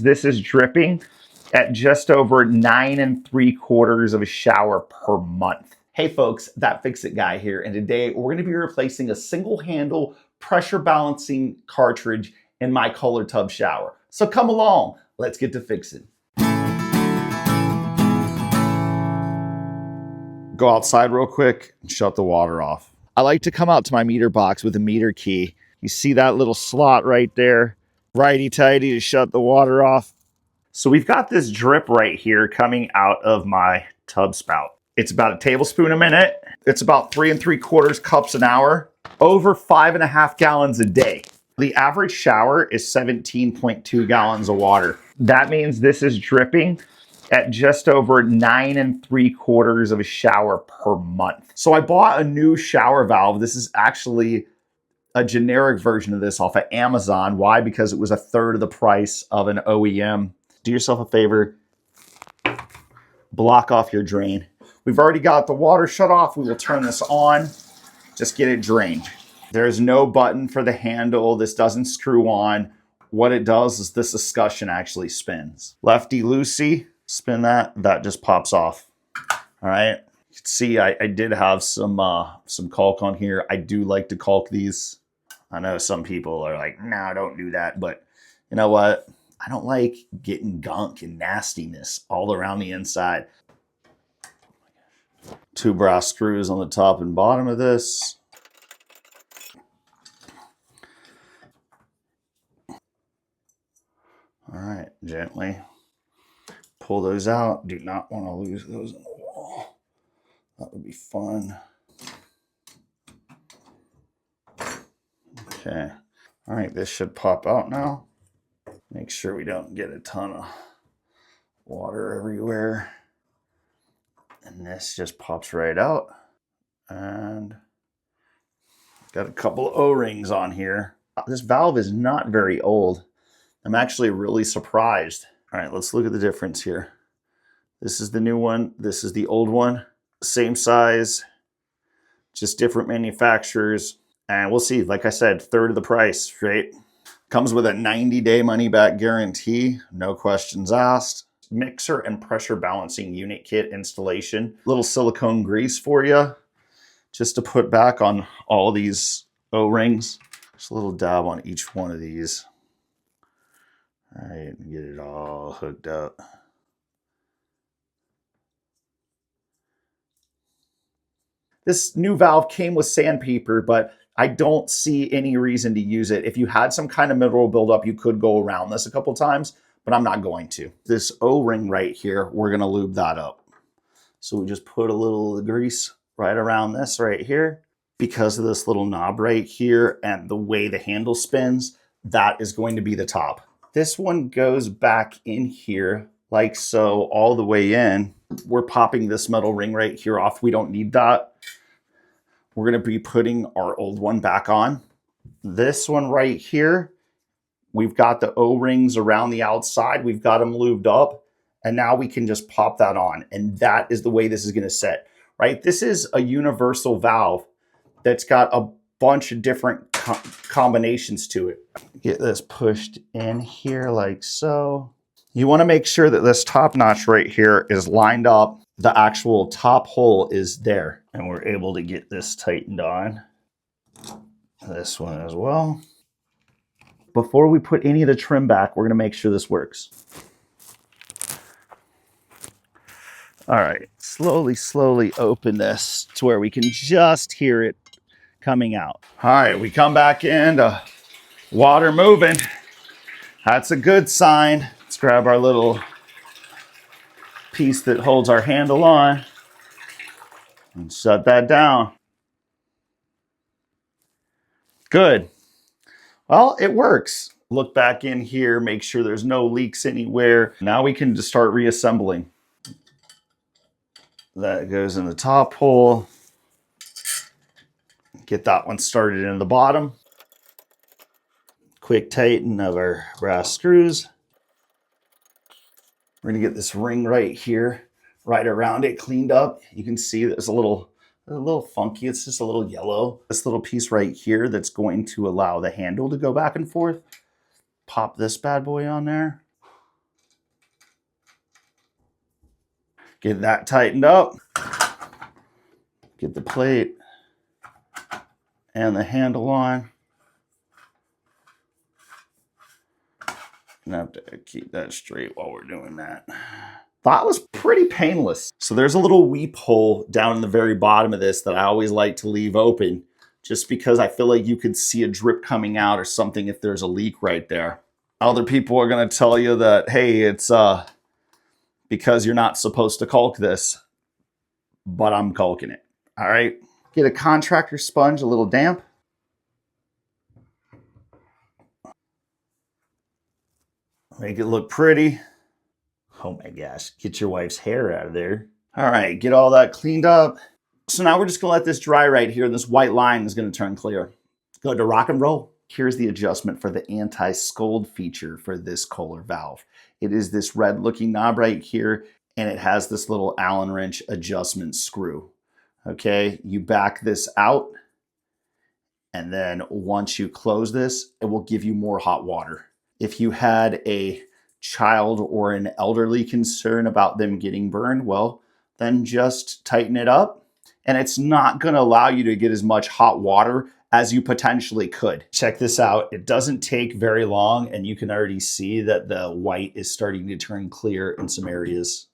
This is dripping at just over 9 3/4 of a shower per month. Hey folks, That Fix It Guy here, and today we're going to be replacing a single handle pressure balancing cartridge in my Kohler tub shower. So come along, let's get to fixing. Go outside real quick and shut the water off. I like to come out to my meter box with a meter key. You see that little slot right there? Righty-tighty to shut the water off. So we've got this drip right here coming out of my tub spout. It's about a tablespoon a minute. It's about 3 3/4 cups an hour, over 5.5 gallons a day. The average shower is 17.2 gallons of water. That means this is dripping at just over 9 3/4 of a shower per month. So I bought a new shower valve. This is actually a generic version of this off of Amazon. Why? Because it was 1/3 of the price of an OEM. Do yourself a favor, block off your drain. We've already got the water shut off. We will turn this on, just get it drained. There's no button for the handle. This doesn't screw on. What it does is this discussion actually spins. Lefty loosey, spin that, that just pops off. All right. You can see I did have some caulk on here. I do like to caulk these. I know some people are like, no, don't do that. But you know what? I don't like getting gunk and nastiness all around the inside. 2 brass screws on the top and bottom of this. All right, gently pull those out. Do not want to lose those in the wall. That would be fun. Okay. All right, this should pop out now. Make sure we don't get a ton of water everywhere. And this just pops right out. And got a couple of O-rings on here. This valve is not very old. I'm actually really surprised. All right, let's look at the difference here. This is the new one. This is the old one. Same size, just different manufacturers. And we'll see, like I said, 1/3 of the price, right? Comes with a 90-day money-back guarantee, no questions asked. Mixer and pressure balancing unit kit installation. Little silicone grease for you, just to put back on all these O-rings. Just a little dab on each one of these. All right, get it all hooked up. This new valve came with sandpaper, but I don't see any reason to use it. If you had some kind of mineral buildup, you could go around this a couple times, but I'm not going to. This O-ring right here, we're gonna lube that up. So we just put a little grease right around this right here. Because of this little knob right here and the way the handle spins, that is going to be the top. This one goes back in here like so, all the way in. We're popping this metal ring right here off. We don't need that. We're gonna be putting our old one back on. This one right here, we've got the O-rings around the outside. We've got them lubed up, and now we can just pop that on. And that is the way this is gonna set, right? This is a universal valve that's got a bunch of different combinations to it. Get this pushed in here like so. You wanna make sure that this top notch right here is lined up. The actual top hole is there, and we're able to get this tightened on. This one as well. Before we put any of the trim back, we're gonna make sure this works. All right, slowly open this to where we can just hear it coming out. All right, we come back in, water moving. That's a good sign. Let's grab our little piece that holds our handle on and shut that down. Good. Well, it works. Look back in here, make sure there's no leaks anywhere. Now we can just start reassembling. That goes in the top hole. Get that one started in the bottom. Quick tighten of our brass screws. We're gonna get this ring right here, right around it, cleaned up. You can see there's a little funky. It's just a little yellow. This little piece right here that's going to allow the handle to go back and forth. Pop this bad boy on there. Get that tightened up. Get the plate and the handle on. And I have to keep that straight while we're doing that. That was pretty painless. So there's a little weep hole down in the very bottom of this that I always like to leave open, just because I feel like you could see a drip coming out or something if there's a leak right there. Other people are going to tell you that, hey, it's because you're not supposed to caulk this, but I'm caulking it. All right. Get a contractor sponge, a little damp. Make it look pretty. Oh my gosh, get your wife's hair out of there. All right, get all that cleaned up. So now we're just gonna let this dry right here. This white line is gonna turn clear. Go to rock and roll. Here's the adjustment for the anti-scold feature for this Kohler valve. It is this red looking knob right here, and it has this little Allen wrench adjustment screw. Okay, you back this out, and then once you close this, it will give you more hot water. If you had a child or an elderly concern about them getting burned, well, then just tighten it up, and it's not going to allow you to get as much hot water as you potentially could. Check this out. It doesn't take very long, and you can already see that the white is starting to turn clear in some areas.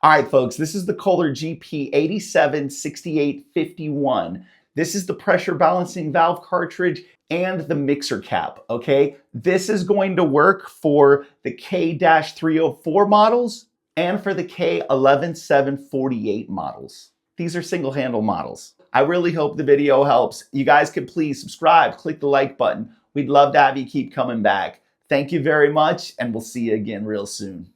All right, folks, this is the Kohler GP 876851. This is the pressure balancing valve cartridge and the mixer cap, okay? This is going to work for the K-304 models and for the K11748 models. These are single handle models. I really hope the video helps. You guys can please subscribe, click the like button. We'd love to have you keep coming back. Thank you very much, and we'll see you again real soon.